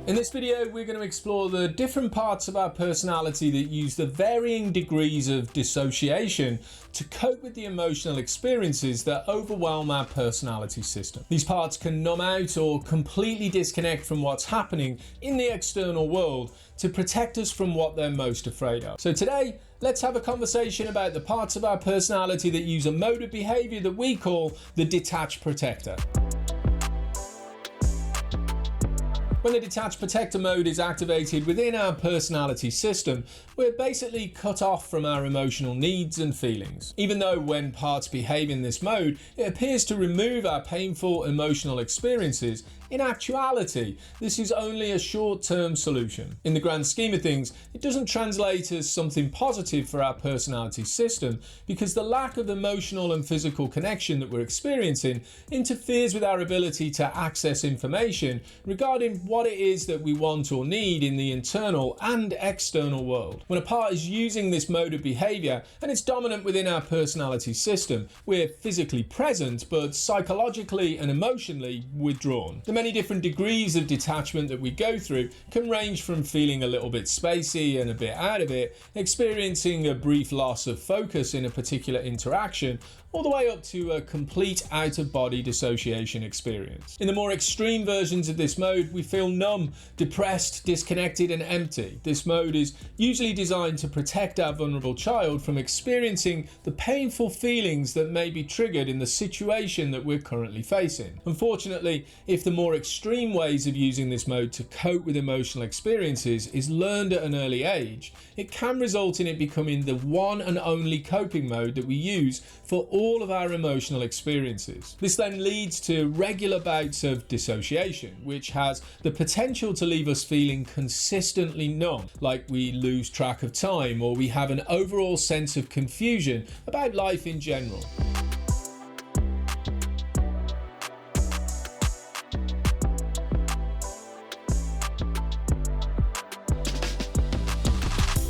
In this video, we're going to explore the different parts of our personality that use the varying degrees of dissociation to cope with the emotional experiences that overwhelm our personality system. These parts can numb out or completely disconnect from what's happening in the external world to protect us from what they're most afraid of. So today, let's have a conversation about the parts of our personality that use a mode of behaviour that we call the Detached Protector. When the Detached Protector mode is activated within our personality system, we're basically cut off from our emotional needs and feelings. Even though when parts behave in this mode, it appears to remove our painful emotional experiences, in actuality, this is only a short-term solution. In the grand scheme of things, it doesn't translate as something positive for our personality system because the lack of emotional and physical connection that we're experiencing interferes with our ability to access information regarding what it is that we want or need in the internal and external world. When a part is using this mode of behaviour and it's dominant within our personality system, we're physically present but psychologically and emotionally withdrawn. The many different degrees of detachment that we go through can range from feeling a little bit spacey and a bit out of it, experiencing a brief loss of focus in a particular interaction, all the way up to a complete out-of-body dissociation experience. In the more extreme versions of this mode, we feel numb, depressed, disconnected and empty. This mode is usually designed to protect our vulnerable child from experiencing the painful feelings that may be triggered in the situation that we're currently facing. Unfortunately, if the more extreme ways of using this mode to cope with emotional experiences is learned at an early age, it can result in it becoming the one and only coping mode that we use for all of our emotional experiences. This then leads to regular bouts of dissociation, which has the potential to leave us feeling consistently numb, like we lose track of time or we have an overall sense of confusion about life in general.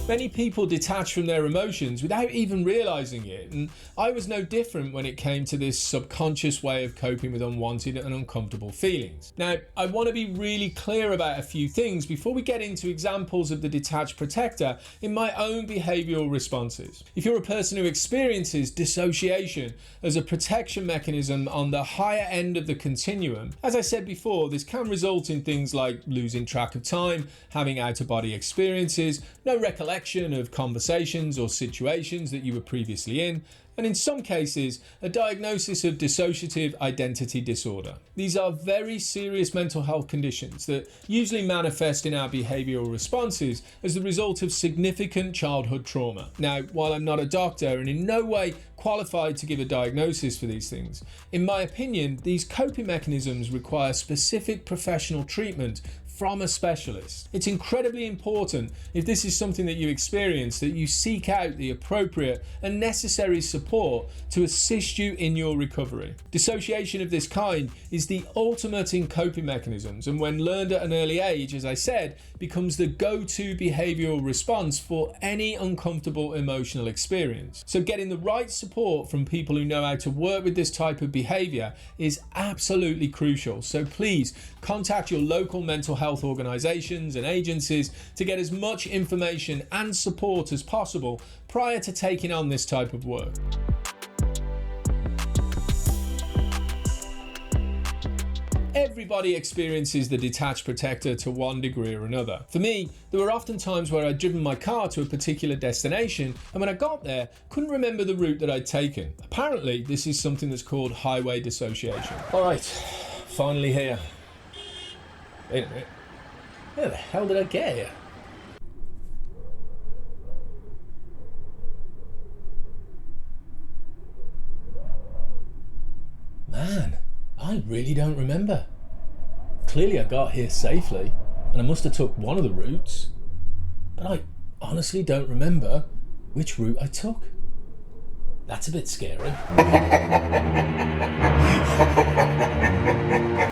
Many people detach from their emotions without even realising it, and I was no different when it came to this subconscious way of coping with unwanted and uncomfortable feelings. Now, I want to be really clear about a few things before we get into examples of the Detached Protector in my own behavioural responses. If you're a person who experiences dissociation as a protection mechanism on the higher end of the continuum, as I said before, this can result in things like losing track of time, having out-of-body experiences, no recollection of conversations or situations that you were previously in, and in some cases, a diagnosis of dissociative identity disorder. These are very serious mental health conditions that usually manifest in our behavioural responses as the result of significant childhood trauma. Now, while I'm not a doctor and in no way qualified to give a diagnosis for these things, in my opinion, these coping mechanisms require specific professional treatment from a specialist. It's incredibly important, if this is something that you experience, that you seek out the appropriate and necessary support to assist you in your recovery. Dissociation of this kind is the ultimate in coping mechanisms, and when learned at an early age, as I said, becomes the go-to behavioural response for any uncomfortable emotional experience. So getting the right support from people who know how to work with this type of behaviour is absolutely crucial. So please contact your local mental health organisations and agencies to get as much information and support as possible prior to taking on this type of work. Everybody experiences the Detached Protector to one degree or another. For me, there were often times where I'd driven my car to a particular destination and when I got there, couldn't remember the route that I'd taken. Apparently, this is something that's called highway dissociation. All right, finally here. Wait a minute. Where the hell did I get here? Man, I really don't remember. Clearly I got here safely, and I must have took one of the routes, but I honestly don't remember which route I took. That's a bit scary.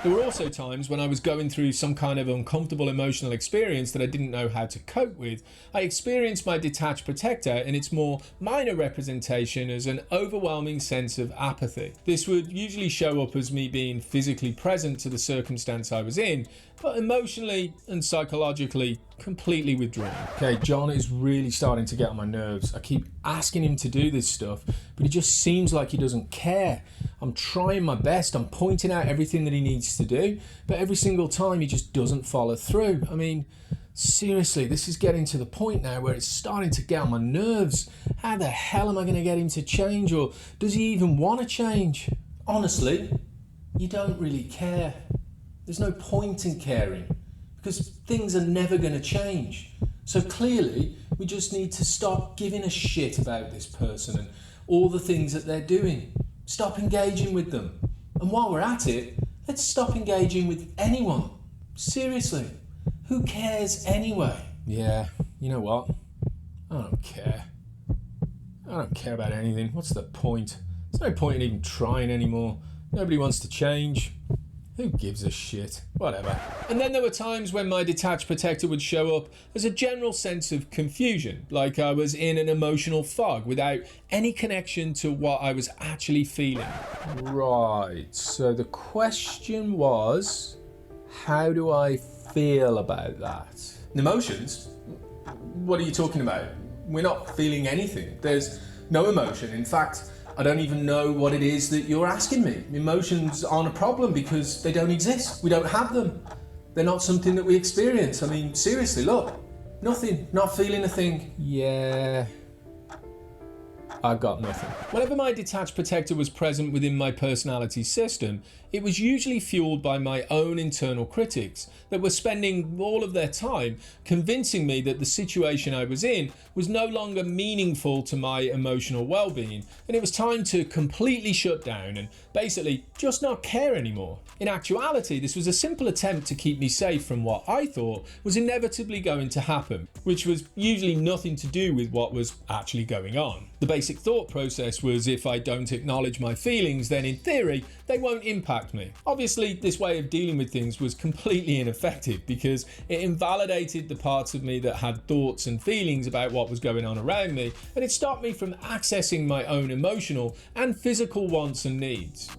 There were also times when I was going through some kind of uncomfortable emotional experience that I didn't know how to cope with. I experienced my Detached Protector in its more minor representation as an overwhelming sense of apathy. This would usually show up as me being physically present to the circumstance I was in, but emotionally and psychologically completely withdrawn. Okay, John is really starting to get on my nerves. I keep asking him to do this stuff, but he just seems like he doesn't care. I'm trying my best. I'm pointing out everything that he needs to do, but every single time he just doesn't follow through. I mean, seriously, this is getting to the point now where it's starting to get on my nerves. How the hell am I going to get him to change, or does he even want to change? Honestly, you don't really care. There's no point in caring, because things are never going to change. So clearly, we just need to stop giving a shit about this person and all the things that they're doing. Stop engaging with them. And while we're at it, let's stop engaging with anyone. Seriously, who cares anyway? Yeah, you know what? I don't care. I don't care about anything. What's the point? There's no point in even trying anymore. Nobody wants to change. Who gives a shit? Whatever. And then there were times when my detached protector would show up as a general sense of confusion, like I was in an emotional fog without any connection to what I was actually feeling. Right, so the question was, how do I feel about that? Emotions? What are you talking about? We're not feeling anything. There's no emotion. In fact, I don't even know what it is that you're asking me. Emotions aren't a problem because they don't exist. We don't have them. They're not something that we experience. I mean, seriously, look. Nothing. Not feeling a thing. Yeah. I got nothing. Whenever my detached protector was present within my personality system, it was usually fueled by my own internal critics that were spending all of their time convincing me that the situation I was in was no longer meaningful to my emotional well-being, and it was time to completely shut down and basically just not care anymore. In actuality, this was a simple attempt to keep me safe from what I thought was inevitably going to happen, which was usually nothing to do with what was actually going on. The basic thought process was, if I don't acknowledge my feelings, then in theory, they won't impact me. Obviously, this way of dealing with things was completely ineffective because it invalidated the parts of me that had thoughts and feelings about what was going on around me, and it stopped me from accessing my own emotional and physical wants and needs.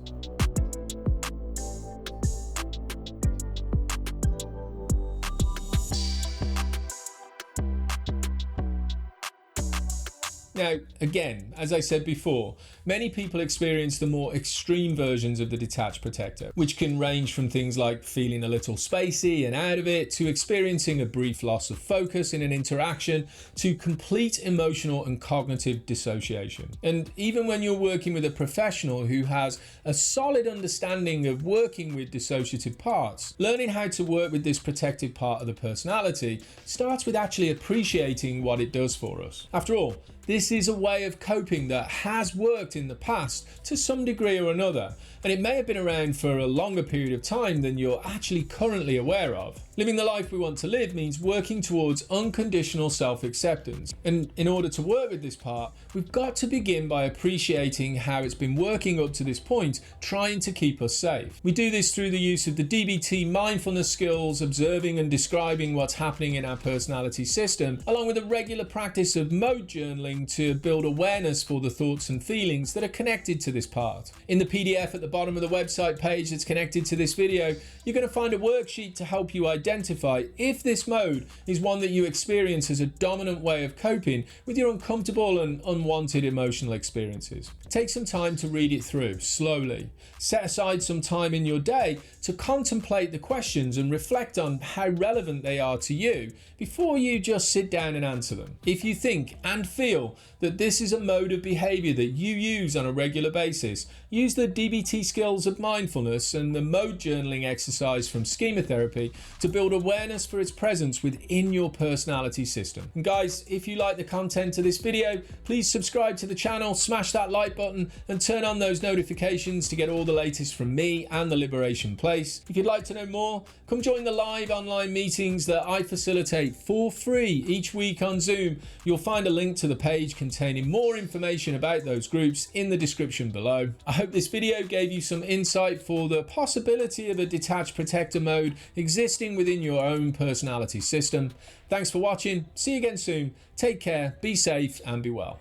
Now, again, as I said before, many people experience the more extreme versions of the detached protector, which can range from things like feeling a little spacey and out of it, to experiencing a brief loss of focus in an interaction, to complete emotional and cognitive dissociation. And even when you're working with a professional who has a solid understanding of working with dissociative parts, learning how to work with this protective part of the personality starts with actually appreciating what it does for us. After all, this is a way of coping that has worked in the past to some degree or another, and it may have been around for a longer period of time than you're actually currently aware of. Living the life we want to live means working towards unconditional self-acceptance, and in order to work with this part, we've got to begin by appreciating how it's been working up to this point, trying to keep us safe. We do this through the use of the DBT mindfulness skills, observing and describing what's happening in our personality system, along with a regular practice of mode journaling to build awareness for the thoughts and feelings that are connected to this part. In the PDF at the bottom of the website page that's connected to this video, you're going to find a worksheet to help you identify if this mode is one that you experience as a dominant way of coping with your uncomfortable and unwanted emotional experiences. Take some time to read it through slowly. Set aside some time in your day to contemplate the questions and reflect on how relevant they are to you before you just sit down and answer them. If you think and feel that this is a mode of behaviour that you use on a regular basis, use the DBT skills of mindfulness and the mode journaling exercise from schema therapy to build awareness for its presence within your personality system. And guys, if you like the content of this video, please subscribe to the channel, smash that like button and turn on those notifications to get all the latest from me and the Liberation Place. If you'd like to know more, come join the live online meetings that I facilitate for free each week on Zoom. You'll find a link to the page containing more information about those groups in the description below. I hope this video gave you some insight for the possibility of a detached protector mode existing within your own personality system. Thanks for watching. See you again soon. Take care, be safe and be well.